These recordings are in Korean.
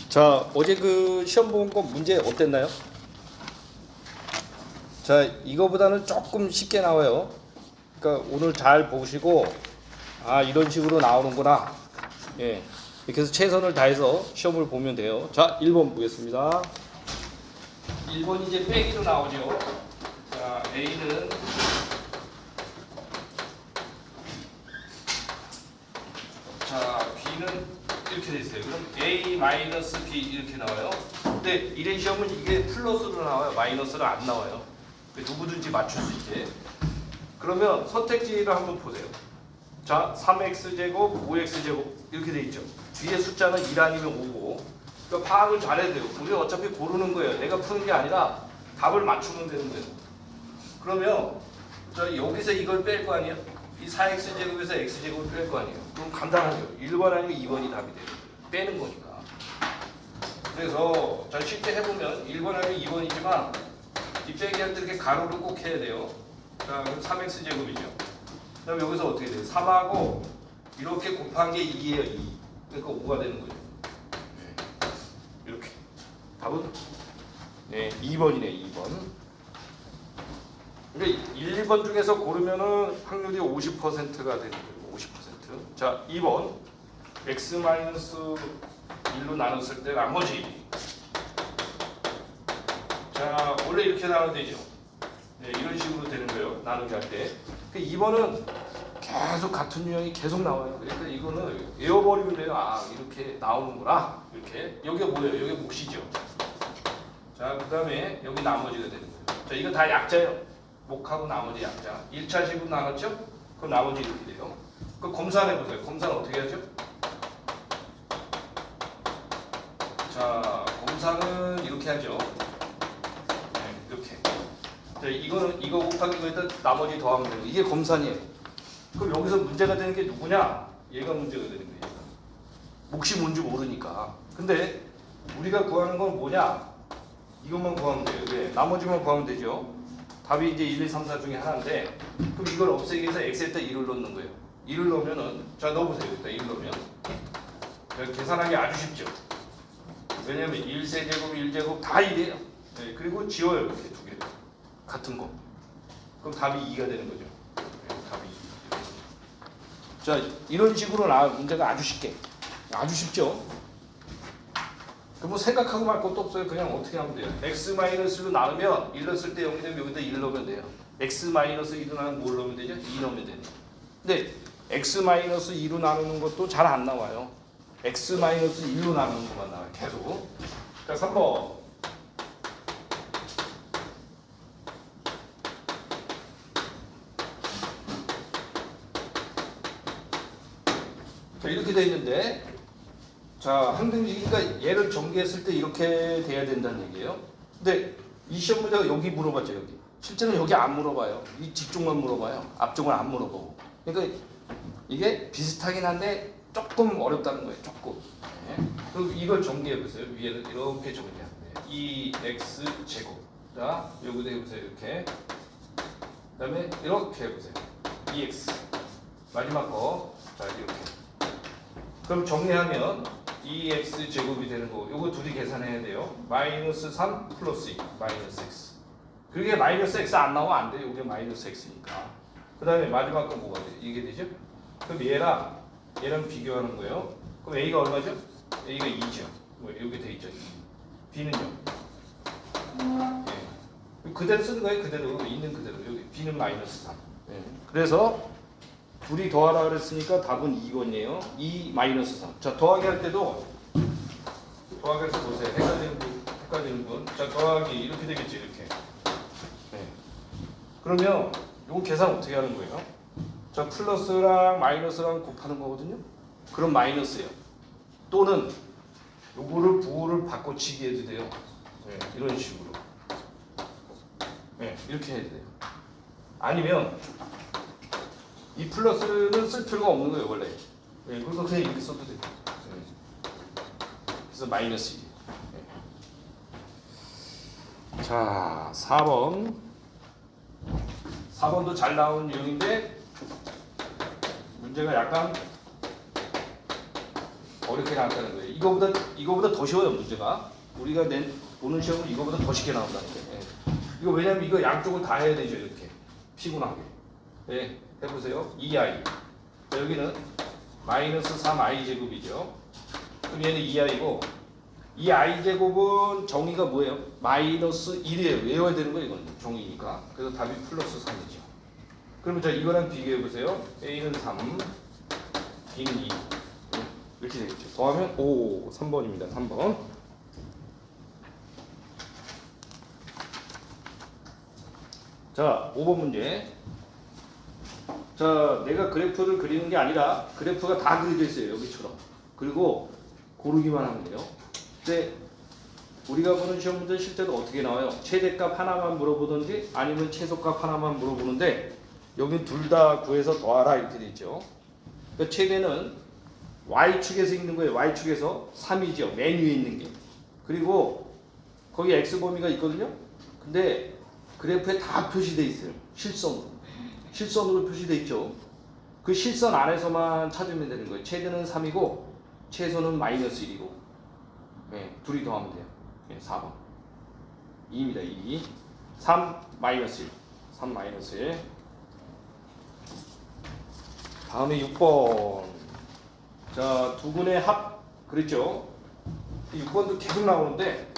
자, 어제 그 시험 본 거 문제 어땠나요? 자, 이거보다는 조금 쉽게 나와요. 그러니까 오늘 잘 보시고 아, 이런 식으로 나오는구나. 예. 이렇게 해서 최선을 다해서 시험을 보면 돼요. 자, 1번 보겠습니다. 1번 이제 빼기로 나오죠. 자, A는 자, B는 이렇게 돼 있어요. 그럼 A-B 이렇게 나와요. 근데 이런 시험은 이게 플러스로 나와요. 마이너스로 안 나와요. 누구든지 맞출 수 있게. 그러면 선택지를 한번 보세요. 자, 3x제곱, 5x제곱 이렇게 돼 있죠. 뒤에 숫자는 1 아니면 5고. 그러니까 파악을 잘해야 돼요. 우리가 어차피 고르는 거예요. 내가 푸는 게 아니라 답을 맞추면 되는 거예요. 그러면 저 여기서 이걸 뺄 거 아니에요? 이 4x제곱에서 x제곱을 뺄 거 아니에요? 그럼 간단하죠. 1번 아니면 2번이 답이 돼요. 빼는 거니까. 그래서 자, 실제 해보면 1번 아니면 2번이지만 이 빼기 할 때 이렇게 가로를 꼭 해야 돼요. 자, 그럼 3x제곱이죠. 그 다음에 여기서 어떻게 돼요? 3하고 이렇게 곱한 게 2예요. 2. 그러니까 5가 되는 거죠. 네. 이렇게. 답은? 네, 2번이네. 2번. 그러니까 1, 2번 중에서 고르면은 확률이 50%가 되는 거예요. 50%. 자, 2번. x-1로 나눴을 때 나머지. 자, 원래 이렇게 나누면 되죠. 네, 이런 식으로 되는 거예요. 나누기 할 때. 2번은 계속 같은 유형이 계속 나와요. 그러니까 이거는 외워버리면 돼요. 아, 이렇게 나오는구나. 이렇게. 여기가 뭐예요? 여기 몫이죠. 자, 그 다음에 여기 나머지가 되는 거예요. 자, 이거 다 약자예요. 목하고 나머지 약자. 1차 식으로 나눴죠? 그럼 나머지 이렇게 돼요. 그 검산해보세요. 검사는 어떻게 하죠? 자, 검사는 이렇게 하죠. 네, 이렇게. 자, 이거는 이거 곱하기 이거에다 나머지 더하면 되는 거예요. 이게 검산이에요. 그럼 여기서 문제가 되는 게 누구냐? 얘가 문제가 되는 거예요. 몫이 뭔지 모르니까. 근데 우리가 구하는 건 뭐냐? 이것만 구하면 돼요. 왜? 나머지만 구하면 되죠. 답이 이제 1, 2, 3, 4 중에 하나인데 그럼 이걸 없애기 위해서 x에다 1을 넣는 거예요. 1을 넣으면은 자, 넣어보세요. 일단 1 넣으면 계산하기 아주 쉽죠. 왜냐면 1세제곱, 1제곱 다 1이에요. 네, 그리고 지워요. 이렇게 두 개. 같은 거. 그럼 답이 2가 되는 거죠. 네, 답이 2. 자, 이런 식으로 나올 문제가 아주 쉽게. 아주 쉽죠. 그럼 뭐 생각하고 말 것도 없어요. 그냥 어떻게 하면 돼요. x-로 나누면 1 넣었을 때 0이 되면 여기다 1 넣으면 돼요. x-2로 나누면 뭘 넣으면 되죠? 2 넣으면 되죠. 근데 x-2로 나누는 것도 잘 안 나와요. x-1로 나누는 것만 나와요. 계속. 자, 3번. 자, 이렇게 돼 있는데 자, 항등식이니까 얘를 전개했을 때 이렇게 돼야 된다는 얘기예요. 근데 이 시험 문제가 여기 물어봤죠. 여기. 실제는 여기 안 물어봐요. 이 뒤쪽만 물어봐요. 앞쪽은 안 물어보고. 그러니까 이게 비슷하긴 한데 조금 어렵다는 거예요. 조금. 네. 그럼 이걸 전개해보세요. 위에는 이렇게 전개하면 돼요. 2x 제곱. 자, 여기다 해보세요. 이렇게. 그 다음에 이렇게 해보세요. 2x. 마지막 거. 자, 이렇게. 그럼 정리하면 2x 제곱이 되는 거고 요거 둘이 계산해야 돼요. 마이너스 3 플러스 2 마이너스 x. 그게 마이너스 x 안 나오면 안 돼요. 이게 마이너스 x니까. 그 다음에 마지막 건 뭐가 돼요? 이게 되죠? 그럼 얘랑 비교하는 거예요. 그럼 a가 얼마죠? a가 2죠. 뭐 여기 돼 있죠. 2. b는요? 예. 그대로 쓰는 거예요. 그대로 있는 그대로. 여기 b는 마이너스 3. 예. 그래서 둘이 더하라 그랬으니까 답은 2번이에요. 2 마이너스 3. 자, 더하기 할 때도 더하기 해서 보세요. 헷갈리는 분. 자, 더하기 이렇게 되겠지, 이렇게. 네. 그러면 이거 계산 어떻게 하는 거예요? 자, 플러스랑 마이너스랑 곱하는 거거든요. 그럼 마이너스예요. 또는 요거를 부호를 바꿔치기 해도 돼요. 네, 이런 식으로. 네, 이렇게 해야 돼요. 아니면 이 플러스는 쓸 필요가 없는 거예요, 원래. 네, 그래서 그냥 이렇게 써도 돼요. 네. 그래서 마이너스 2. 네. 자, 4번. 4번도 잘 나온 유형인데 문제가 약간 어렵게 나왔다는 거예요. 이거보다 더 쉬워요 문제가. 우리가 보는 시험은 이거보다 더 쉽게 나온다는 게. 예. 이거 왜냐면 이거 양쪽을 다 해야 되죠 이렇게 피곤하게. 예, 해보세요. 2i. 자, 여기는 마이너스 3i 제곱이죠. 그럼 얘는 2i고 이 i 제곱은 정의가 뭐예요? 마이너스 1이에요. 외워야 되는 거예요 이건 정의니까. 그래서 답이 플러스 3이죠. 그러면 자 이거랑 비교해 보세요. a는 3, b는 2 이렇게 되겠죠. 더하면 5, 3번입니다. 3번. 자 5번 문제. 자 내가 그래프를 그리는 게 아니라 그래프가 다 그려져 있어요 여기처럼. 그리고 고르기만 하면 돼요. 근데 우리가 보는 시험 문제 실제로 어떻게 나와요? 최대값 하나만 물어보든지 아니면 최소값 하나만 물어보는데 여기 둘 다 구해서 더하라 이렇게 돼 있죠. 그러니까 최대는 y축에서 있는 거예요. y축에서 3이죠. 맨 위에 있는 게. 그리고 거기 x 범위가 있거든요. 근데 그래프에 다 표시돼 있어요. 실선으로 표시돼 있죠. 그 실선 안에서만 찾으면 되는 거예요. 최대는 3이고 최소는 마이너스 1이고. 네, 둘이 더하면 돼요. 네, 4번. 2입니다. 2. 3 마이너스 1. 3 마이너스 1. 다음에 6번. 자, 두 근의 합. 그랬죠? 6번도 계속 나오는데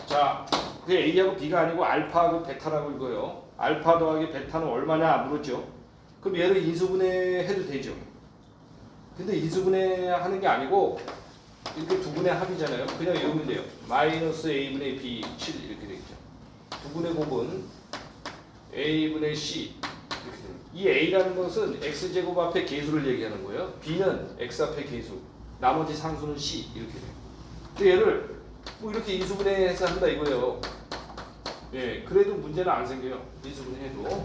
자, 그게 A하고 B가 아니고 알파하고 베타라고 읽어요. 알파 더하기 베타는 얼마냐 물었죠. 그럼 얘를 인수분해 해도 되죠. 근데 인수분해 하는 게 아니고 이렇게 두 분의 합이잖아요. 그냥 외우면 돼요. 마이너스 A분의 B 7 이렇게 되겠죠. 두 분의 곱은 A분의 C 이렇게 됩니다. 이 A라는 것은 X제곱 앞에 개수를 얘기하는 거예요. B는 X 앞에 개수, 나머지 상수는 C 이렇게 돼요. 근데 얘를 뭐 이렇게 인수분해해서 한다 이거예요. 예, 그래도 문제는 안 생겨요. 인수분해해도.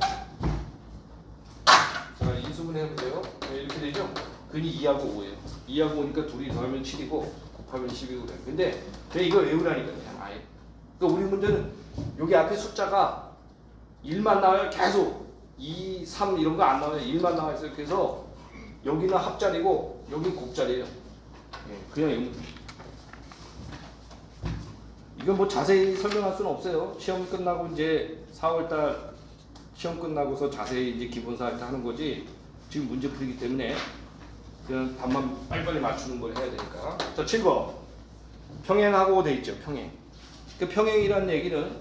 자, 인수분해 해보세요. 네, 이렇게 되죠? 근이 2하고 5예요. 2하고 5니까 둘이 더하면 7이고 곱하면 10이고 그래요. 근데 왜 이걸 외우라니까요. 아예. 그러니까 우리 문제는 여기 앞에 숫자가 1만 나와요. 계속 2, 3 이런 거 안 나와요. 1만 나와 있어요. 그래서 여기는 합자리고 여기는 곱자리예요. 예, 그냥 외우면 돼요. 이건 뭐 자세히 설명할 수는 없어요. 시험 끝나고 이제 4월달 시험 끝나고서 자세히 이제 기본사 할 때 하는 거지. 지금 문제 풀이기 때문에 그냥 답만 빨리빨리 맞추는 걸 해야 되니까. 자, 7번. 평행하고 돼 있죠. 평행. 그 평행이라는 얘기는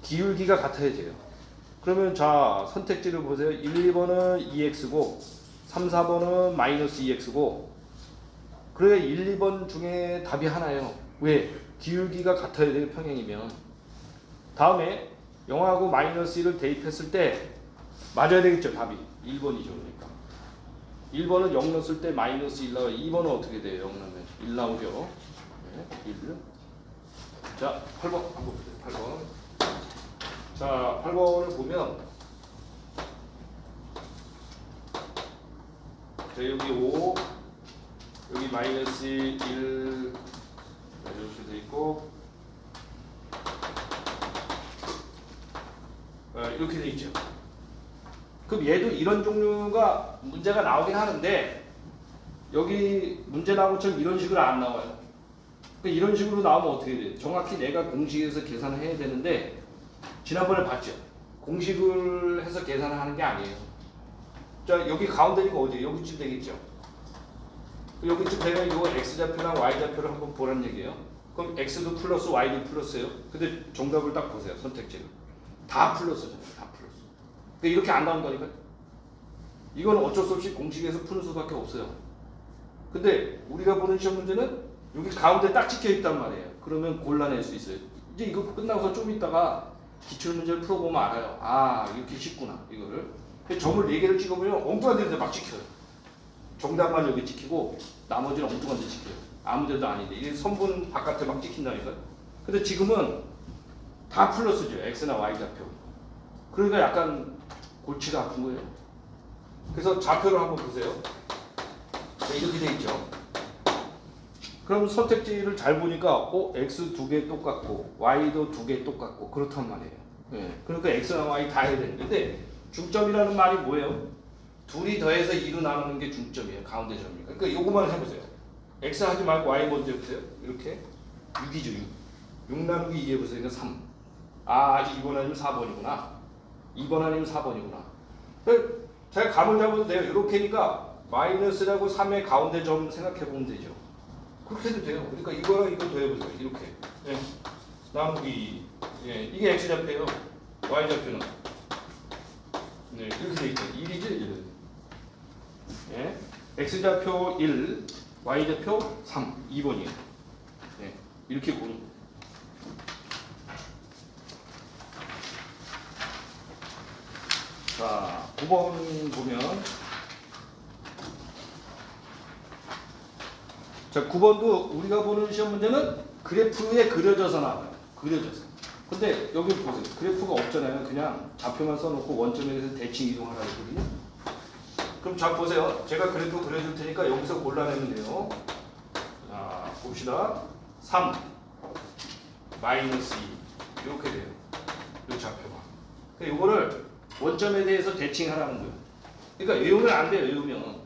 기울기가 같아야 돼요. 그러면 자, 선택지를 보세요. 1, 2번은 2x고 3, 4번은 마이너스 2x고 그래 1, 2번 중에 답이 하나예요. 왜? 기울기가 같아야 돼요. 평행이면. 다음에 0하고 마이너스 1을 대입했을 때 맞아야 되겠죠. 답이 1번이죠. 그러니까 1번은 0 넣었을 때 마이너스 1 나와요. 2번은 어떻게 돼요? 0 넣으면 1 나오죠. 네, 1. 자, 8번 한번 보세요. 8번. 자, 8번을 보면 자, 여기 5 여기 마이너스 1 이렇게 돼 있고 이렇게 돼 있죠. 그럼 얘도 이런 종류가 문제가 나오긴 하는데 여기 문제 나온 것처럼 이런 식으로 안 나와요. 그러니까 이런 식으로 나오면 어떻게 돼요? 정확히 내가 공식에서 계산을 해야 되는데 지난번에 봤죠? 공식을 해서 계산을 하는 게 아니에요. 자, 여기 가운데니까 어디예요? 여기쯤 되겠죠. 여기쯤 되면 이거 x좌표랑 y좌표를 한번 보란 얘기예요. 그럼 x도 플러스 y도 플러스예요. 근데 정답을 딱 보세요. 선택지를. 다 플러스잖아요. 다 플러스. 그러니까 이렇게 안 나온다니까요. 이건 어쩔 수 없이 공식에서 푸는 수밖에 없어요. 근데 우리가 보는 시험 문제는 여기 가운데 딱 찍혀 있단 말이에요. 그러면 골라낼 수 있어요. 이제 이거 끝나고서 좀 있다가 기출문제를 풀어보면 알아요. 아, 이렇게 쉽구나. 이거를. 점을 4개를 찍어보면 엉뚱한 데서 막 찍혀요. 정답만 여기 찍히고 나머지는 엉뚱한 데 찍혀요. 아무 데도 아닌데 이게 선분 바깥에 막 찍힌다니까요. 근데 지금은 다 플러스죠. x나 y 좌표. 그러니까 약간 골치가 아픈 거예요. 그래서 좌표를 한번 보세요. 네, 이렇게 돼 있죠. 그럼 선택지를 잘 보니까 x 2개 똑같고 y도 2개 똑같고 그렇단 말이에요. 네. 그러니까 x나 y 다 해야 되는데 근데 중점이라는 말이 뭐예요? 둘이 더해서 2로 나누는 게 중점이에요. 가운데 점이에요. 그러니까 요거만 해보세요. x 하지 말고 y 먼저 해보세요. 이렇게 6이죠. 6 나누기 2 해보세요. 그러니까 3. 아 2번 아니면 4번이구나. 2번 아니면 4번이구나. 제가 감을 잡아도 돼요. 이렇게니까 마이너스라고 3의 가운데 점 생각해보면 되죠. 그렇게 해도 돼요. 그러니까 이거랑 이거 더해보세요. 이렇게. 예. 나누기. 예. 이게 x좌표예요. y좌표는. 네. 이렇게 돼 있죠. 1이죠. 1. 예. x좌표 1, y좌표 3. 2번이에요. 예. 이렇게 보는 거예요. 자, 9번 보면 자, 9번도 우리가 보는 시험 문제는 그래프에 그려져서 나와요. 그려져서. 근데 여기 보세요. 그래프가 없잖아요. 그냥 좌표만 써놓고 원점에서 대칭 이동하라고 했거든요. 그럼 자 보세요. 제가 그래프 그려줄 테니까 여기서 골라내면 돼요. 자, 봅시다. 3 마이너스 2 이렇게 돼요. 이 좌표가. 그러니까 이거를 원점에 대해서 대칭하라는 거예요. 그러니까 외우면 안 돼요. 외우면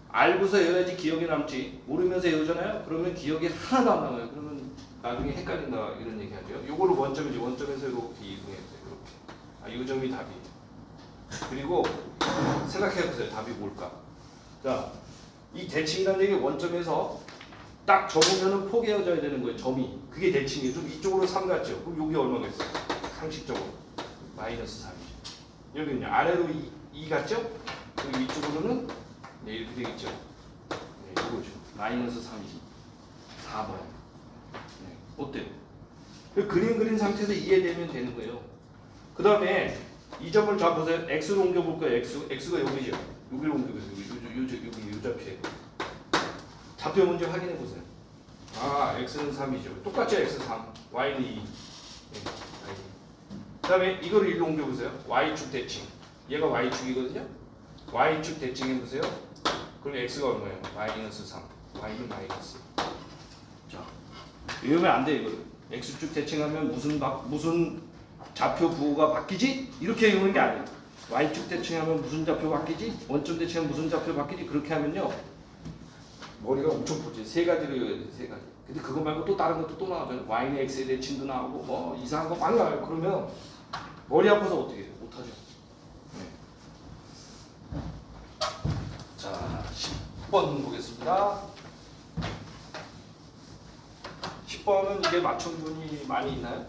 알고서 외워야지 기억에 남지. 모르면서 외우잖아요. 그러면 기억이 하나도 안 남아요. 그러면 나중에 헷갈린다 이런 얘기하죠. 요거를 원점이지. 원점에서 이렇게 이동해보세요. 이렇게. 아, 이 점이 답이에요. 그리고 생각해보세요. 답이 뭘까? 자, 이 대칭이라는 얘기 원점에서 딱 접으면은 포개어져야 되는 거예요. 점이. 그게 대칭이에요. 좀 이쪽으로 3 같죠? 그럼 여기 얼마겠어요? 상식적으로 마이너스 3이죠. 여기는요. 아래로 2 같죠? 그리고 이쪽으로는 네, 이렇게 되겠죠. 네, 이거죠. 마이너스 3이지. 4번. 네, 어때요? 그림 그린 상태에서 이해되면 되는 거예요. 그 다음에 이 점을 자 보세요. x로 옮겨볼 거예요. x가 여기죠. 여기로 옮겨보세요. 여기 요 좌표에. 좌표 먼저 확인해 보세요. 아, x는 3이죠. 똑같죠. x 3, y는 2. 네, 그 다음에 이거를 1로 옮겨보세요. y축 대칭. 얘가 y축이거든요. y축 대칭 해보세요. 그럼 x가 얼마예요? 마이너스 3. y는 마이너스. 자, 이러면 안 돼. 이거를. x축 대칭하면 무슨 좌표 부호가 바뀌지? 이렇게 외우는 게 아니에요. y축 대칭하면 무슨 좌표 바뀌지? 원점 대칭하면 무슨 좌표 바뀌지? 그렇게 하면요 머리가 엄청 보지. 세 가지로 외워야 돼. 세 가지. 근데 그거 말고 또 다른 것도 또 나오잖아요. y는 x의 대칭도 나오고 뭐 이상한 거 많이 나와요. 그러면 머리 아파서 어떻게 해요? 못하죠. 네. 자, 10번 보겠습니다. 10번은 이게 맞춤분이 많이 있나요?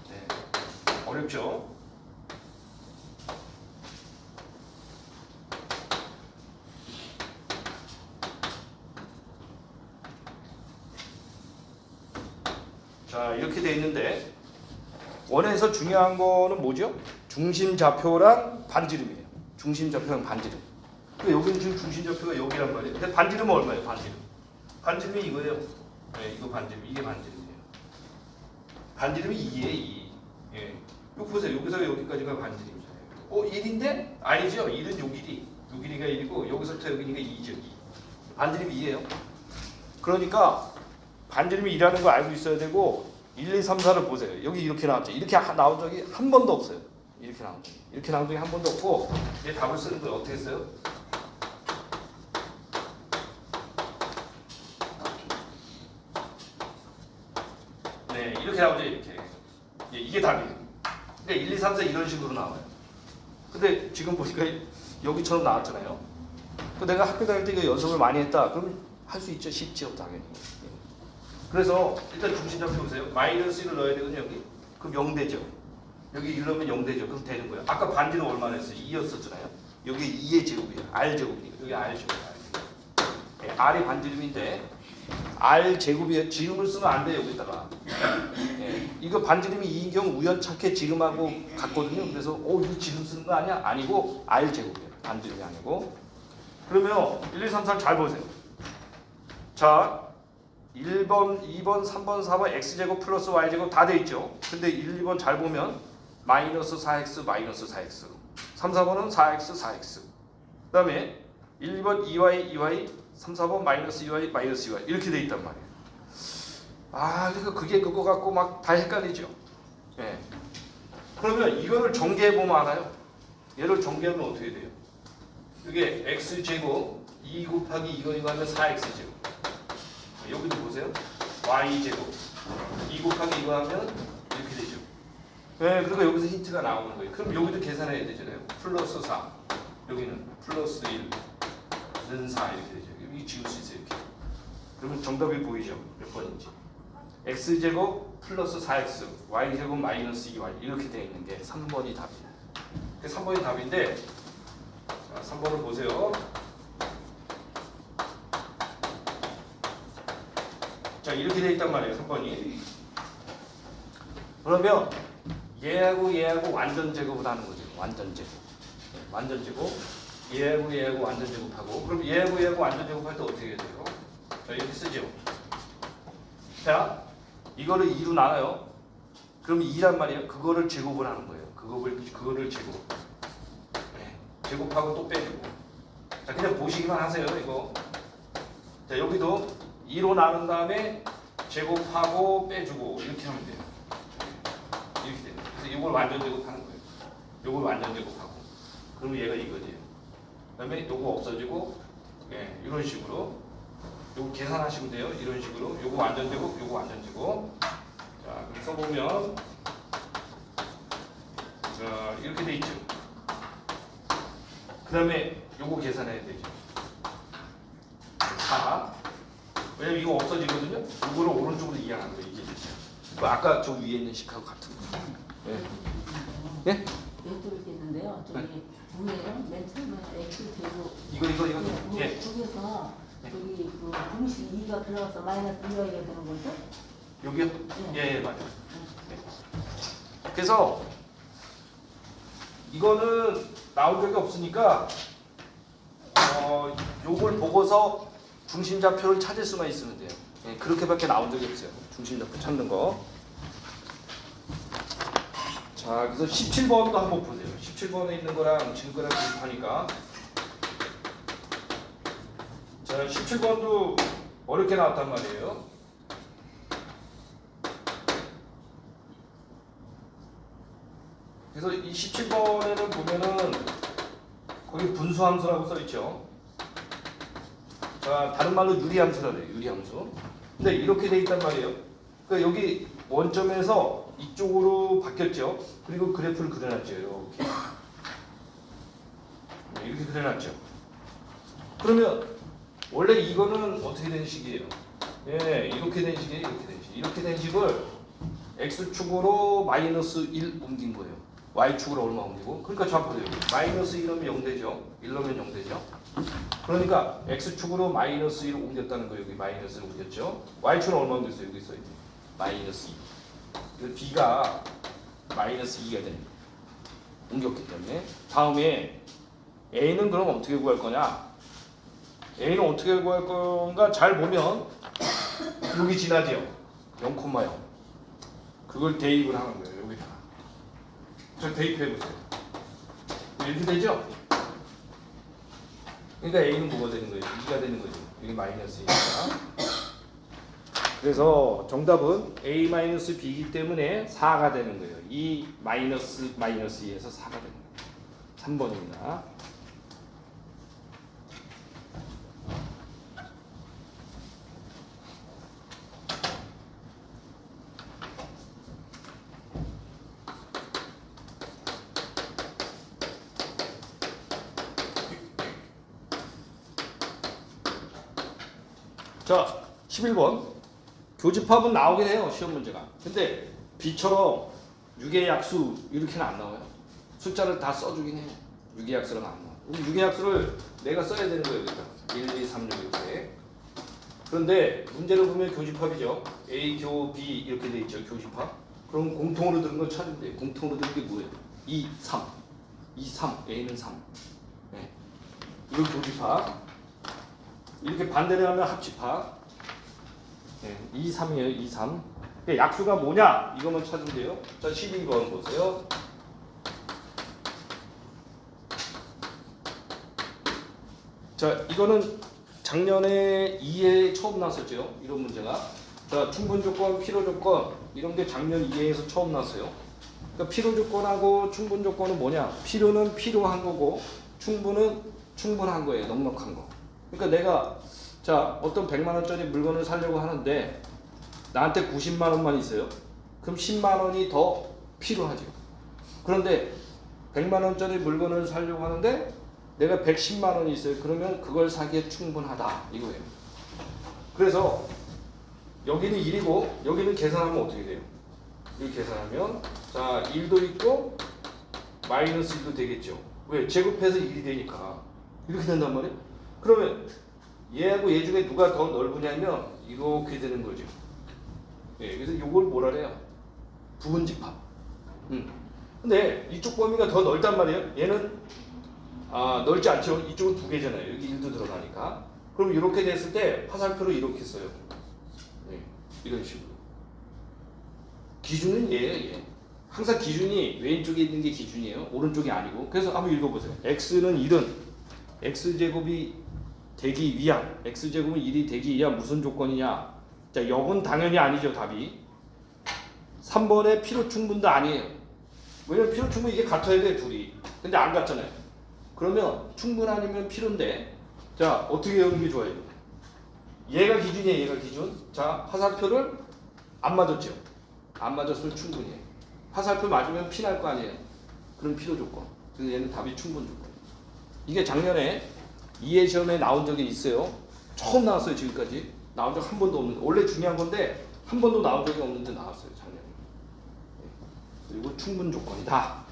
네. 어렵죠? 자, 이렇게 돼 있는데 원에서 중요한 거는 뭐죠? 중심좌표랑 반지름이에요. 중심좌표랑 반지름. 여기는 지금 중심좌표가 여기란 말이에요. 근데 반지름은 얼마예요? 반지름이 이거예요. 네, 이거 반지름. 이게 반지름이에요. 반지름이 2예요. 2. 예. 이거 보세요. 여기서 여기까지가 반지름이잖아요. 1인데? 아니죠. 1은 요 길이. 요 길이가 1이고 여기서부터 여기니까 2죠. 2. 반지름이 2예요. 그러니까 반지름이 2라는 거 알고 있어야 되고 1, 2, 3, 4를 보세요. 여기 이렇게 나왔죠. 이렇게 나온 적이 한 번도 없어요. 이렇게 나온 적이. 이렇게 나온 적이 한 번도 없고 이제 답을 쓰는 거 어떻게 써요? 네, 이렇게 나오죠. 이렇게. 이게 답이에요. 그러니까 1, 2, 3, 4 이런 식으로 나와요. 근데 지금 보니까 여기처럼 나왔잖아요. 내가 학교 다닐 때 이거 연습을 많이 했다. 그럼 할 수 있죠. 쉽죠. 당연히. 그래서 일단 중심좌표 보세요. 마이너스 1을 넣어야 되거든요. 여기. 그럼 0 되죠. 여기 1 넣으면 0 되죠. 그럼 되는 거예요. 아까 반지름 얼마나 했어요? 2였었잖아요. 여기 2의 제곱이에요. R 제곱이니까. 여기 R 제곱. 네, R이 반지름인데 R 제곱이 지름을 쓰면 안 돼요. 여기다가. 네, 이거 반지름이 2인 경우 우연찮게 지름하고 같거든요. 그래서 이거 지름 쓰는 거 아니야? 아니고 R 제곱이에요. 반지름이 아니고. 그러면 1, 2, 3, 4 잘 보세요. 자, 1번, 2번, 3번, 4번 x제곱 플러스 y제곱 다 돼 있죠. 근데 1, 2번 잘 보면 마이너스 4x, 마이너스 4x 3, 4번은 4x, 4x 그 다음에 1, 2번 2y, 2y 3, 4번 마이너스 2y, 마이너스 2y 이렇게 돼 있단 말이에요. 아, 그러니까 그게 그거 갖고 막 다 헷갈리죠. 예. 그러면 이거를 전개해보면 알아요. 얘를 정리하면 어떻게 돼요? 이게 x제곱 2 곱하기 이거 하면 4x제곱. 여기도 보세요. y제곱 2 곱하기 이거 하면 이렇게 되죠. 네, 그러니까 여기서 힌트가 나오는 거예요. 그럼 여기도 계산해야 되잖아요. 플러스 4 여기는 플러스 1는 4 이렇게 되죠. 여기 지울 수 있어요. 이렇게. 그러면 정답이 보이죠? 몇 번인지. x제곱 플러스 4x y제곱 마이너스 2y 이렇게 되어 있는 게 3번이 답이에요. 3번이 답인데 자, 3번을 보세요. 자 이렇게 되어 있단 말이에요. 3번이. 그러면 얘하고 완전 제곱을 하는 거죠. 완전 제곱. 완전 제곱. 얘하고 완전 제곱하고 그럼 얘하고 완전 제곱할 때 어떻게 해야 돼요? 자 이렇게 쓰죠. 자 이거를 2로 나눠요. 그럼 2란 말이에요. 그거를 제곱을 하는 거예요. 그거를 제곱. 네. 제곱하고 또 빼주고. 자 그냥 보시기만 하세요. 이거. 자 여기도 2로 나눈 다음에 제곱하고 빼주고 이렇게 하면 돼요. 이렇게 돼요. 그래서 이걸 완전 제곱하는 거예요. 이걸 완전 제곱하고. 그러면 얘가 이거지. 그다음에 요거 없어지고 예, 이런 식으로 요거 계산하시면 돼요. 이런 식으로 요거 완전 제곱, 요거 완전 제곱. 자, 그래서 보면 자, 이렇게 돼 있죠. 그다음에 요거 계산해야 되죠. 4. 왜냐면 이거 없어지거든요. 요거를 오른쪽으로 이양한 거예요. 이게 아까 저 위에 있는 식하고 같은 거. 예? 예? 여쭤볼 게 있는데요. 저기 위에요. 맨 처음에 X 제곱 이거. 예. 거기서 저기 그 분식 2가 들어가서 마이너스 2가 되는 거죠? 여기요? 예, 맞아요. 네. 그래서 이거는 나온 적이 없으니까 요걸 보고서 중심좌표를 찾을 수만 있으면 돼요. 예, 그렇게밖에 나온 적이 없어요. 중심좌표 찾는 거. 자, 그래서 17번도 한번 보세요. 17번에 있는 거랑 지금 거랑 비슷하니까. 자, 17번도 어렵게 나왔단 말이에요. 그래서 이 17번에는 보면은 거기 분수함수라고 써있죠. 자, 다른 말로 유리함수라 그래요. 유리함수. 근데 이렇게 돼 있단 말이에요. 그러니까 여기 원점에서 이쪽으로 바뀌었죠. 그리고 그래프를 그려놨죠. 이렇게. 네, 이렇게 그려놨죠. 그러면 원래 이거는 어떻게 된 식이에요? 예, 이렇게 된 식이에요. 이렇게 된 식. 이렇게 된 식을 x축으로 마이너스 1 옮긴 거예요. y축으로 얼마 옮기고? 그러니까 좌표돼요. 마이너스 1이면 0 되죠. 1이면 0 되죠. 그러니까 x축으로 마이너스 1을 옮겼다는 거예요. 여기 마이너스 1을 옮겼죠. y축으로 얼마 옮겼어요? 여기 써있죠. 마이너스 2. 그래서 b가 마이너스 2가 됩니다. 옮겼기 때문에. 다음에 a는 그럼 어떻게 구할 거냐? a는 어떻게 구할 건가? 잘 보면 여기 지나죠. 0,0. 그걸 대입을 하는 거예요. 여기다가. 저 대입해 보세요. 이렇게 되죠? 그러니까 a는 뭐가 되는 거예요? 2가 되는 거죠. 여기 마이너스 2니까. 그래서 정답은 a-b이기 때문에 4가 되는 거예요. 2 마이너스 2에서 4가 되는 거예요. 3번입니다. 자, 11번. 교집합은 나오긴 해요. 시험 문제가. 근데 B처럼 유계약수 이렇게는 안 나와요. 숫자를 다 써주긴 해요. 유계약수는 안 나와요. 유계약수를 내가 써야 되는 거예요. 그러니까 1, 2, 3, 6 이렇게. 그런데 문제를 보면 교집합이죠. A, 교, B 이렇게 돼 있죠. 교집합. 그럼 공통으로 들은 걸 찾으면 돼요. 공통으로 들은 게 뭐예요? 2, 3. 2, 3. A는 3. 네. 이거 교집합. 이렇게 반대로 하면 합집합. 네, 2, 3이에요. 2, 3. 약수가 뭐냐? 이것만 찾으면 돼요. 자, 12번 보세요. 자, 이거는 작년에 2에 처음 나왔었죠. 이런 문제가. 자, 충분 조건, 필요 조건 이런 게 작년 2회에서 처음 나왔어요. 그러니까 필요 조건하고 충분 조건은 뭐냐? 필요는 필요한 거고 충분은 충분한 거예요. 넉넉한 거. 그러니까 내가 자 어떤 100만 원짜리 물건을 사려고 하는데 나한테 90만 원만 있어요. 그럼 10만 원이 더 필요하죠. 그런데 100만 원짜리 물건을 사려고 하는데 내가 110만 원이 있어요. 그러면 그걸 사기에 충분하다 이거예요. 그래서 여기는 1이고 여기는 계산하면 어떻게 돼요? 이렇게 계산하면 자 1도 있고 마이너스 1도 되겠죠. 왜? 제곱해서 1이 되니까 이렇게 된단 말이에요. 그러면 얘하고 얘 중에 누가 더 넓으냐면 이렇게 되는 거죠. 예, 그래서 이걸 뭐라 그래요? 부분집합. 근데 이쪽 범위가 더 넓단 말이에요. 얘는 넓지 않죠. 이쪽은 두 개잖아요. 여기 1도 들어가니까. 그럼 이렇게 됐을 때 화살표를 이렇게 써요. 네, 이런 식으로. 기준은 얘예요. 얘. 항상 기준이 왼쪽에 있는 게 기준이에요. 오른쪽이 아니고. 그래서 한번 읽어보세요. x는 1은 x제곱이 되기 위한 x제곱은 1이 되기 위한 무슨 조건이냐. 자, 역은 당연히 아니죠. 답이. 3번의 필요 충분도 아니에요. 왜냐면 필요 충분 이게 같아야 돼 둘이. 근데 안 같잖아요. 그러면 충분 아니면 필요인데 자 어떻게 외우는 게 좋아요? 얘가 기준이에요. 얘가 기준. 자 화살표를 안 맞았죠. 안 맞았으면 충분이에요. 화살표 맞으면 피날 거 아니에요. 그럼 필요 조건. 그래서 얘는 답이 충분 조건. 이게 작년에 이해 시험에 나온 적이 있어요. 처음 나왔어요. 지금까지 나온 적 한 번도 없는데 원래 중요한 건데 한 번도 나온 적이 없는데 나왔어요. 작년에. 그리고 충분 조건이다.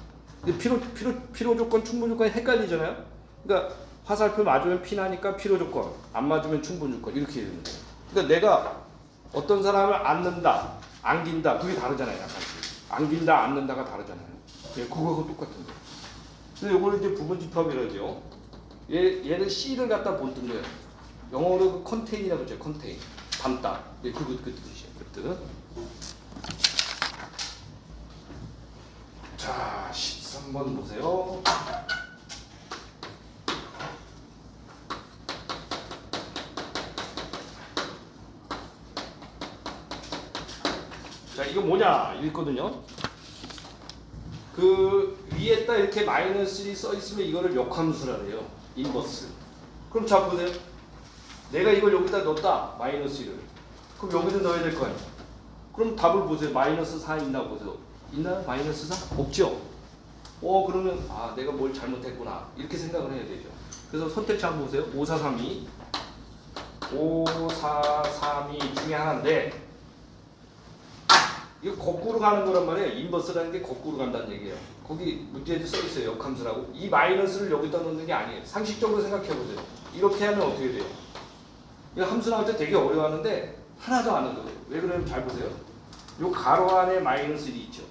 필요 조건, 충분 조건이 헷갈리잖아요. 그러니까 화살표 맞으면 피나니까 필요 조건, 안 맞으면 충분 조건 이렇게 되는 거예요. 그러니까 내가 어떤 사람을 안는다, 안긴다 그게 다르잖아요. 약간씩. 안긴다, 안는다가 다르잖아요. 예, 그거하고 똑같은 거예요. 그래서 이거를 이제 부분집합이라죠. 얘는 C를 갖다 본뜬 거예요. 영어로 그 컨테인이라고 그러죠. 컨테인, 담다. 예, 그 뜻이에요. 그 뜻. 자, 13번 보세요. 자, 이거 뭐냐? 읽거든요. 그 위에다 이렇게 마이너스 1이 써 있으면 이거를 역함수라래요. 인버스. 그럼 자 보세요. 내가 이걸 여기다 넣었다. 마이너스 1을. 그럼 여기도 넣어야 될 거 아니에요. 그럼 답을 보세요. 마이너스 4 있나 보세요. 있나요? 마이너스 4? 없죠? 그러면 내가 뭘 잘못했구나 이렇게 생각을 해야 되죠. 그래서 선택지 한번 보세요. 5, 4, 3, 2 5, 4, 3, 2 중에 하나인데 이거 거꾸로 가는 거란 말이에요. 인버스라는 게 거꾸로 간다는 얘기예요. 거기 문제에도 써 있어요. 역함수라고. 이 마이너스를 여기다 넣는 게 아니에요. 상식적으로 생각해 보세요. 이렇게 하면 어떻게 돼요? 이거 함수 나올 때 되게 어려워하는데 하나도 안 어려워요. 왜 그러냐면 잘 보세요. 요 가로 안에 마이너스 1이 있죠.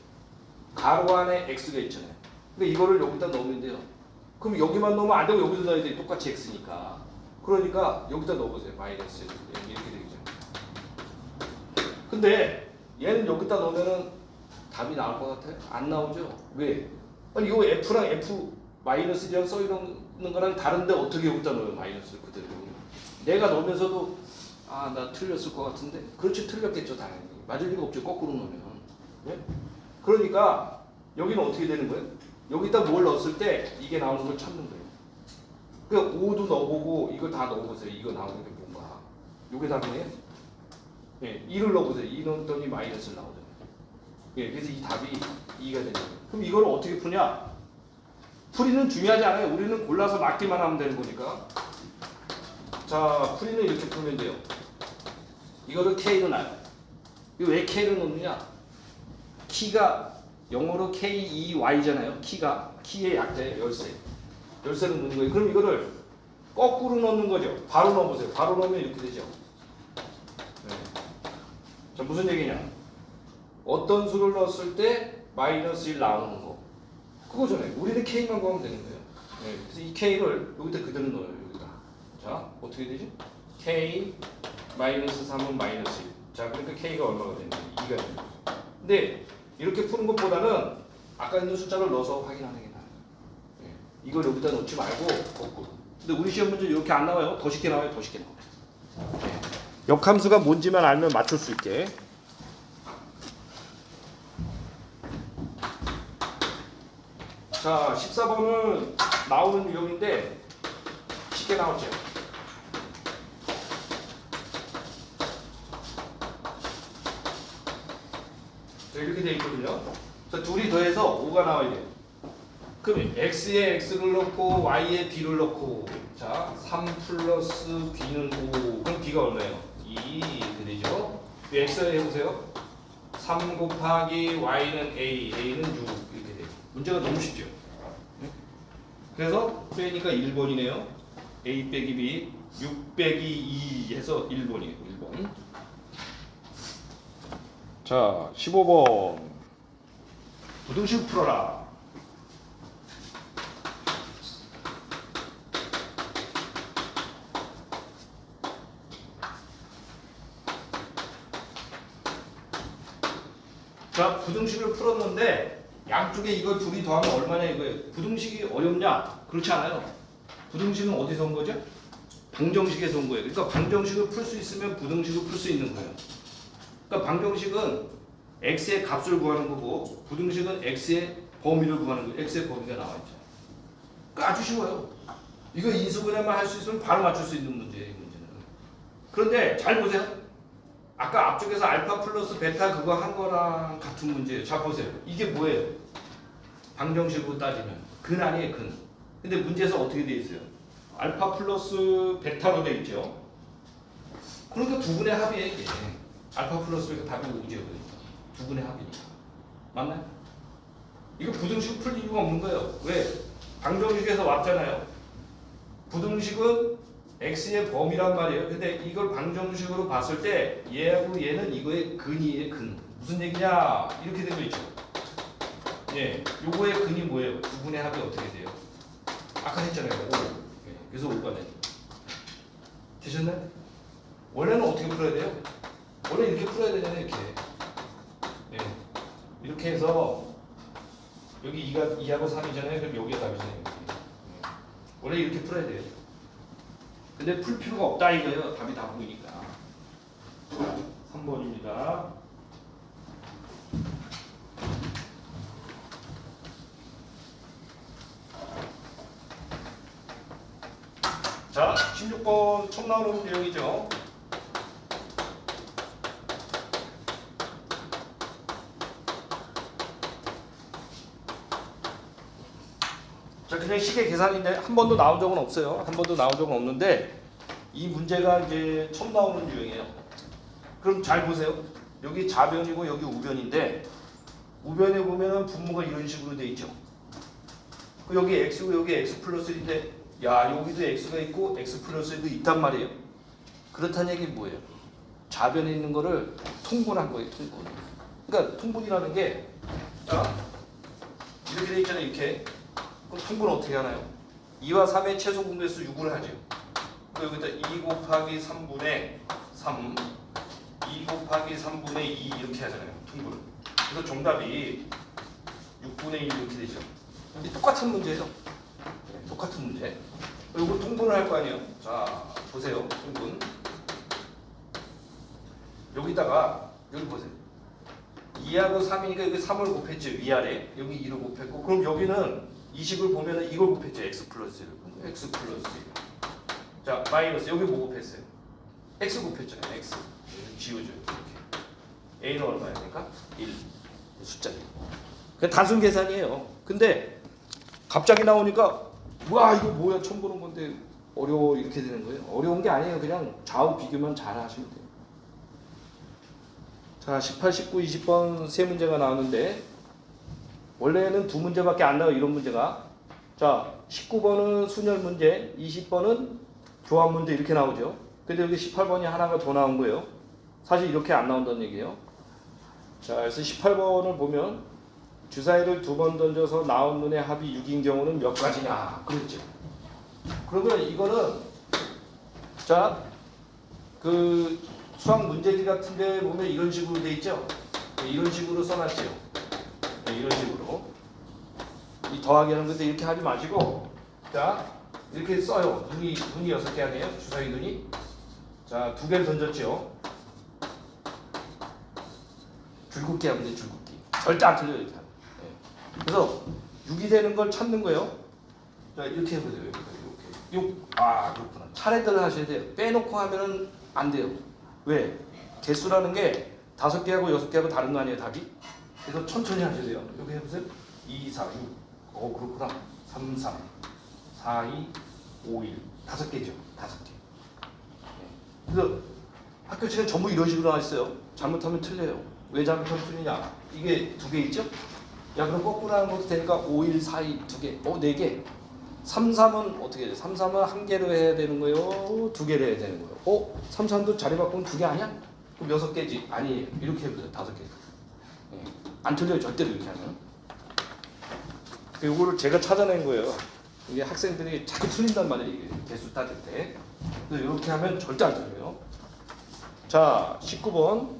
가로 안에 x가 있잖아요. 그러니까 이거를 여기다 넣으면 돼요. 그럼 여기만 넣으면 안 되고 여기도 넣어야 돼. 똑같이 x니까. 그러니까 여기다 넣어보세요. 마이너스 1 이렇게 되죠. 근데 얘는 여기다 넣으면은 답이 나올 것 같아요? 안 나오죠? 왜? 아니 이거 f랑 f 마이너스 1이랑 써 있는 거랑 다른데 어떻게 여기다 넣어요? 마이너스를 그대로. 내가 넣으면서도 나 틀렸을 것 같은데? 그렇지 틀렸겠죠 당연히. 맞을 리가 없죠. 거꾸로 넣으면. 네? 그러니까 여기는 어떻게 되는 거예요? 여기다 뭘 넣었을 때 이게 나오는 걸 찾는 거예요. 그러니까 5도 넣어보고 이거 다 넣어보세요. 이거 나오는 게 뭔가. 요게 답이네요. 예, 2를 넣어보세요. 2 넣었더니 마이너스를 나오잖아요. 예, 그래서 이 답이 2가 되는 거예요. 그럼 이걸 어떻게 푸냐? 풀이는 중요하지 않아요. 우리는 골라서 맞기만 하면 되는 거니까. 자, 풀이는 이렇게 풀면 돼요. 이거를 K로 놔요. 이거 왜 K를 넣느냐? 키가 영어로 KEY잖아요. 키의 약자예요. 열쇠. 열쇠를 넣는 거예요. 그럼 이거를 거꾸로 넣는 거죠. 바로 넣어보세요. 바로 넣으면 이렇게 되죠. 네. 자, 무슨 얘기냐? 어떤 수를 넣었을 때 마이너스 1 나오는 거. 그거잖아요. 우리는 K만 구하면 되는 거예요. 네. 그래서 이 K를 여기다 그대로 넣어요. 여기다. 자, 어떻게 되지? K 마이너스 3은 마이너스 1. 자, 그러니까 K가 얼마가 되는지 2가 됩니다. 근데 이렇게 푸는 것보다는 아까 있는 숫자를 넣어서 확인하는 게 나아요. 네. 이걸 여기다 넣지 말고 거꾸로. 근데 우리 시험 문제 이렇게 안 나와요. 더 쉽게 나와요. 더 쉽게 나와요. 네. 역함수가 뭔지만 알면 맞출 수 있게. 자, 14번은 나오는 유형인데 쉽게 나왔죠. 자, 이렇게 돼 있거든요. 자, 둘이 더해서 5가 나와야 돼요. 그럼 x에 x를 넣고 y에 b를 넣고 자, 3 플러스 b는 5. 그럼 b가 얼마예요? 2 이렇게 되죠. x에 해보세요. 3 곱하기 y는 a는 6 이렇게 돼요. 문제가 너무 쉽죠. 그래서 빼니까 1번이네요. a 빼기 b 6 빼기 2 해서 1번이에요. 1번. 자, 15번 부등식 풀어라. 자, 부등식을 풀었는데 양쪽에 이걸 둘이 더하면 얼마냐 이거예요. 부등식이 어렵냐? 그렇지 않아요. 부등식은 어디서 온 거죠? 방정식에서 온 거예요. 그러니까 방정식을 풀 수 있으면 부등식을 풀 수 있는 거예요. 그러니까 방정식은 x의 값을 구하는 거고 부등식은 x의 범위를 구하는 거예요. x의 범위가 나와 있죠. 그러니까 아주 쉬워요. 이거 인수분해만 할 수 있으면 바로 맞출 수 있는 문제예요. 이 문제는. 그런데 잘 보세요. 아까 앞쪽에서 알파 플러스 베타 그거 한 거랑 같은 문제예요. 자 보세요. 이게 뭐예요? 방정식으로 따지면 근 아니에요, 근. 근데 문제에서 어떻게 돼 있어요? 알파 플러스 베타로 돼 있죠. 그러니까 두 분의 합이에요, 이게. 알파 플러스 베타 답이 5죠. 두 분의 합이니까. 맞나요? 이거 부등식 풀 이유가 없는 거예요. 왜? 방정식에서 왔잖아요. 부등식은 x의 범위란 말이에요. 근데 이걸 방정식으로 봤을 때 얘하고 얘는 이거의 근이에요. 근. 무슨 얘기냐? 이렇게 되고 있죠. 예, 요거의 근이 뭐예요? 두 분의 합이 어떻게 돼요? 아까 했잖아요. 5. 예, 그래서 5가 돼요. 되셨나요? 원래는 어떻게 풀어야 돼요? 원래 이렇게 풀어야 되잖아요. 이렇게. 예, 이렇게 해서 여기 2하고 3이잖아요. 그럼 여기가 답이잖아요. 예. 원래 이렇게 풀어야 돼요. 근데 풀 필요가 없다 이거예요. 답이 다 보이니까. 3번입니다. 자, 16번 처음 나오는 내용이죠. 자, 그냥 식의 계산인데 한 번도 나온 적은 없어요. 한 번도 나온 적은 없는데 이 문제가 이제 처음 나오는 유형이에요. 그럼 잘 보세요. 여기 좌변이고 여기 우변인데 우변에 보면은 분모가 이런 식으로 돼 있죠. 여기 x고 여기 x 플러스 1인데 야 여기도 x가 있고 x 플러스 1도 있단 말이에요. 그렇다는 얘기는 뭐예요? 좌변에 있는 거를 통분한 거예요. 통분. 그러니까 통분이라는 게 자, 이렇게 돼 있잖아요. 이렇게. 그럼 통분은 어떻게 하나요? 2와 3의 최소 분배수 6을 하죠. 여기다 2 곱하기 3분의 3 2 곱하기 3분의 2 이렇게 하잖아요. 통분. 그래서 정답이 6분의 1 이렇게 되죠. 이 똑같은 문제예요. 똑같은 문제. 이거 통분을 할 거 아니에요. 자 보세요. 통분. 여기다가 여기 보세요. 2하고 3이니까 여기 3을 곱했죠. 위아래. 여기 2를 곱했고 그럼 여기는 이 식을 보면은 이걸 곱했죠. x 플러스 1. x 플러스 1. 자 마이너스 여기 뭐 곱했어요? x 곱했잖아요. x. 지우죠. 이렇게. a는 얼마야 되니까? 1. 숫자 1. 그냥 단순 계산이에요. 근데 갑자기 나오니까 와 이거 뭐야 처음 보는 건데 어려워 이렇게 되는 거예요. 어려운 게 아니에요. 그냥 좌우 비교만 잘 하시면 돼요. 자 18, 19, 20번 세 문제가 나오는데 원래는 두 문제밖에 안 나와요. 이런 문제가. 자 19번은 순열 문제 20번은 교환 문제 이렇게 나오죠. 근데 여기 18번이 하나가 더 나온 거예요. 사실 이렇게 안 나온다는 얘기예요. 자 그래서 18번을 보면 주사위를 두 번 던져서 나온 눈의 합이 6인 경우는 몇 가지냐 그랬죠. 그러면 이거는 자 그 수학 문제지 같은데 보면 이런 식으로 돼 있죠. 이런 식으로 써놨죠. 이런 식으로 이 더하기 하는 건데 이렇게 하지 마시고 자 이렇게 써요. 눈이 6개 아니에요? 주사위 눈이. 자 2개를 던졌죠. 줄긋기 하면 돼. 줄긋기. 절대 안 틀려요. 일단. 그래서 6이 되는 걸 찾는 거예요. 자, 이렇게 해보세요. 이렇게. 6. 아, 그렇구나. 차례대로 하셔야 돼요. 빼놓고 하면은 안 돼요. 왜? 개수라는 게 5개하고 6개하고 다른 거 아니에요, 답이? 그래서 천천히 하셔야 돼요. 여기 해보세요. 2, 4, 6. 그렇구나. 3, 3, 4, 2, 5, 1. 5개죠. 5개. 그래서 학교 시간 전부 이런 식으로 나와 있어요. 잘못하면 틀려요. 왜 잘못하면 틀리냐? 이게 2개 있죠? 야, 그럼 거꾸로 하는 것도 되니까 5, 1, 4, 2, 2개. 4개. 3, 3은 어떻게 돼? 3, 3은 1개로 해야 되는 거예요? 2개로 해야 되는 거예요? 3, 3도 자리 바꾸면 2개 아니야? 그럼 6개지? 아니에요. 이렇게 해보세요. 5개. 예. 안 틀려요. 절대로 이렇게 하면. 이거를 제가 찾아낸 거예요. 이게 학생들이 자꾸 틀린단 말이에요. 이게 개수 따질 때. 그래서 이렇게 하면 절대 안 틀려요. 자, 19번.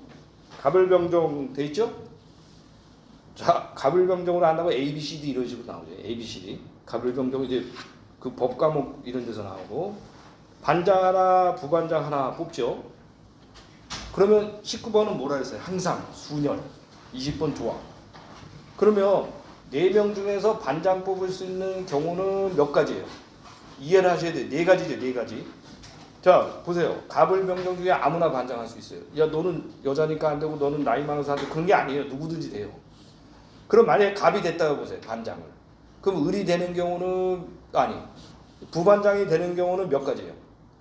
가불병정 돼 있죠? 자, 가불병정으로 한다고 A, B, C, D 이런 식으로 나오죠. A, B, C, D. 가불병정 이제 그 법과목 이런 데서 나오고 반장 하나, 부반장 하나 뽑죠. 그러면 19번은 뭐라 했어요? 항상, 순열, 20번 조합. 그러면 4명 중에서 반장 뽑을 수 있는 경우는 몇 가지예요? 이해를 하셔야 돼요. 4가지죠, 4가지. 자, 보세요. 가불병정 중에 아무나 반장할 수 있어요. 야, 너는 여자니까 안 되고 너는 나이 많아서 안 돼. 그런 게 아니에요. 누구든지 돼요. 그럼 만약에 갑이 됐다고 보세요. 반장을. 그럼 을이 되는 경우는 아니 부반장이 되는 경우는 몇 가지예요?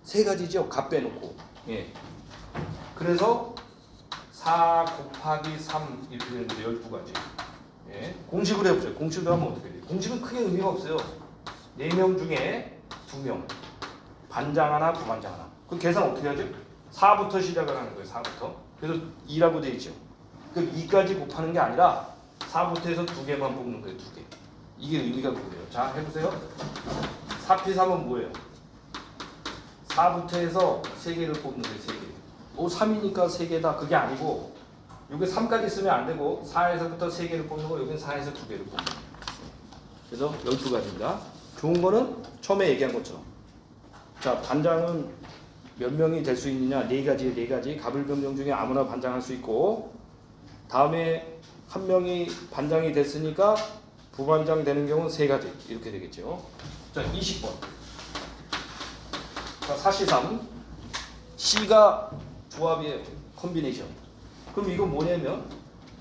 3가지죠. 갑 빼놓고. 예. 그래서 4 곱하기 3 이렇게 되는데 12가지. 예. 공식으로 해보세요. 공식으로 하면 어떻게 돼요? 공식은 크게 의미가 없어요. 4명 중에 2명. 반장 하나, 부반장 하나. 그럼 계산 어떻게 하죠? 4부터 시작을 하는 거예요. 4부터. 그래서 2라고 돼 있죠. 그럼 2까지 곱하는 게 아니라 4부터 해서 2개만 뽑는 거예요. 2개. 이게 의미가 그래요. 자, 해보세요. 4P3은 뭐예요? 4부터 해서 3개를 뽑는 거예요. 3개. 3이니까 3개다. 그게 아니고 여기 3까지 쓰면 안 되고 4에서부터 3개를 뽑는 거 여기는 4에서 2개를 뽑는 거예요. 그래서 12가지입니다. 좋은 거는 처음에 얘기한 것처럼 자, 반장은 몇 명이 될 수 있느냐? 4가지에 4가지. 가불병정 중에 아무나 반장할 수 있고 다음에 한 명이 반장이 됐으니까 부반장 되는 경우는 3가지 이렇게 되겠죠. 자, 20번. 자, 사시삼 C가 조합이에요. 콤비네이션. 그럼 이건 뭐냐면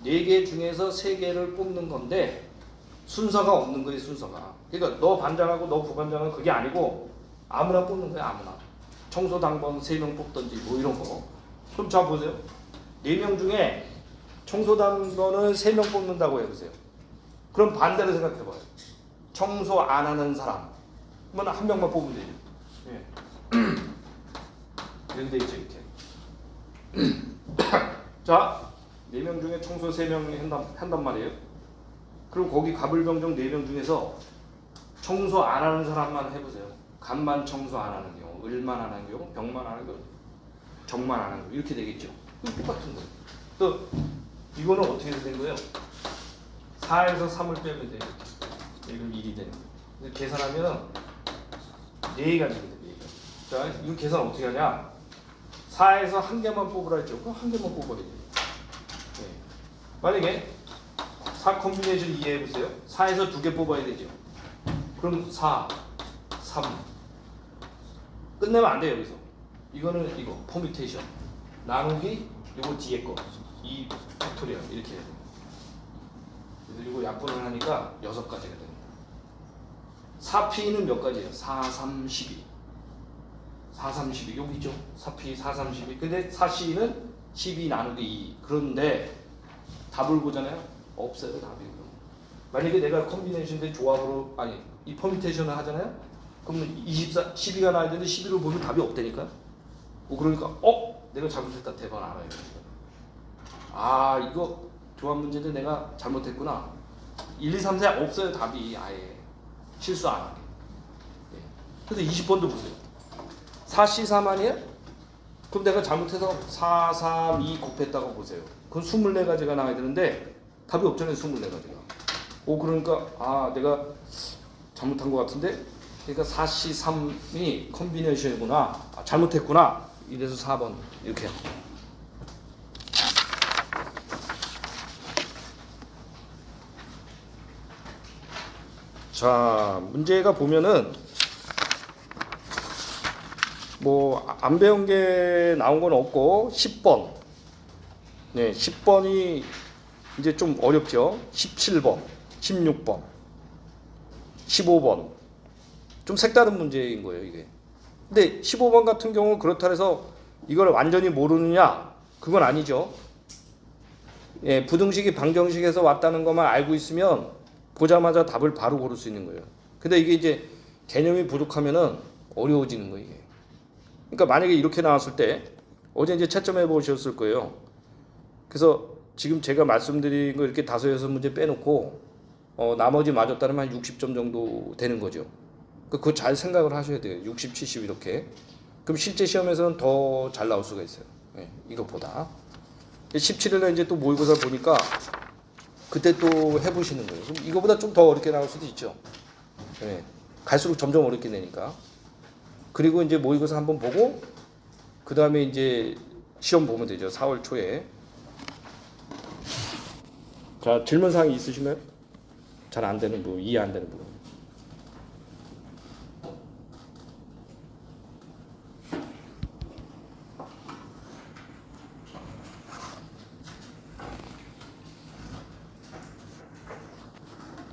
4개 중에서 3개를 뽑는 건데 순서가 없는 거예요. 순서가. 그러니까 너 반장하고 너 부반장은 그게 아니고 아무나 뽑는 거야. 아무나. 청소당번 3명 뽑던지 뭐 이런 거. 그럼 자 보세요. 4명 중에 청소당번을 3명 뽑는다고 해보세요. 그럼 반대로 생각해봐요. 청소 안 하는 사람. 그러면 한 명만 뽑으면 되죠. 예. 이렇게 돼 있죠. 이렇게. 자, 4명 중에 청소 3명이 한단 말이에요. 그럼 거기 가불병정 4명 중에서 청소 안 하는 사람만 해보세요. 간만 청소 안 하는 경우, 을만 안 하는 경우, 병만 안 하는 경우, 정만 안 하는 경우 이렇게 되겠죠. 똑같은 거예요. 또 이거는 어떻게 된 거예요? 4에서 3을 빼면 돼요. 이건 1이 되는 거예요. 계산하면 4가지가 돼요. 4가지. 자, 이거 계산 어떻게 하냐? 4에서 한 개만 뽑으라 했죠. 그럼 한 개만 뽑아야 돼요. 네. 만약에 4 콤비네이션 이해해보세요. 4에서 2개 뽑아야 되죠. 그럼 4, 3 끝내면 안 돼요. 여기서 이거는 이거 퍼뮤테이션 나누기 요거 뒤에 거 이 팩토리얼 이렇게 해야 돼요. 그래서 이거 약분을 하니까 6가지가 됩니다. 4P는 몇 가지예요? 4, 3, 12 4, 3, 12 여기 있죠? 4P, 4, 3, 12 근데 4C는 12 나누기 2 그런데 답을 보잖아요? 없어요. 답이. 만약에 내가 콤비네이션인데 조합으로 아니 이 퍼뮤테이션을 하잖아요? 그러면 12가 나와야 되는데 11을 보면 답이 없다니까? 그러니까 내가 잘못했다. 대번 알아요. 아, 이거 조합 문제인데 내가 잘못했구나. 1, 2, 3, 4 없어요. 답이 아예. 실수 안 하게. 네. 그래서 20번도 보세요. 4C3 아니에요? 그럼 내가 잘못해서 4, 3, 2 곱했다고 보세요. 그건 24가지가 나와야 되는데 답이 없잖아요. 24가지가. 그러니까 내가 잘못한 것 같은데 그러니까 4C3이 콤비네이션이구나. 잘못했구나. 이래서 4번 이렇게. 자, 문제가 보면은 뭐 안 배운 게 나온 건 없고 10번. 네, 10번이 이제 좀 어렵죠. 17번, 16번, 15번. 좀 색다른 문제인 거예요, 이게. 근데 15번 같은 경우 그렇다 해서 이걸 완전히 모르느냐? 그건 아니죠. 예, 부등식이 방정식에서 왔다는 것만 알고 있으면 보자마자 답을 바로 고를 수 있는 거예요. 근데 이게 이제 개념이 부족하면은 어려워지는 거예요, 이게. 그러니까 만약에 이렇게 나왔을 때 어제 이제 채점해 보셨을 거예요. 그래서 지금 제가 말씀드린 거 이렇게 5, 6문제 빼놓고 나머지 맞았다면 한 60점 정도 되는 거죠. 그거 잘 생각을 하셔야 돼요. 60, 70 이렇게. 그럼 실제 시험에서는 더 잘 나올 수가 있어요. 네, 이것보다. 17일에 이제 또 모의고사 보니까 그때 또 해보시는 거예요. 그럼 이거보다 좀 더 어렵게 나올 수도 있죠. 네, 갈수록 점점 어렵게 되니까. 그리고 이제 모의고사 한번 보고 그 다음에 이제 시험 보면 되죠. 4월 초에. 자, 질문사항이 있으시면 잘 안 되는 부분, 이해 안 되는 부분.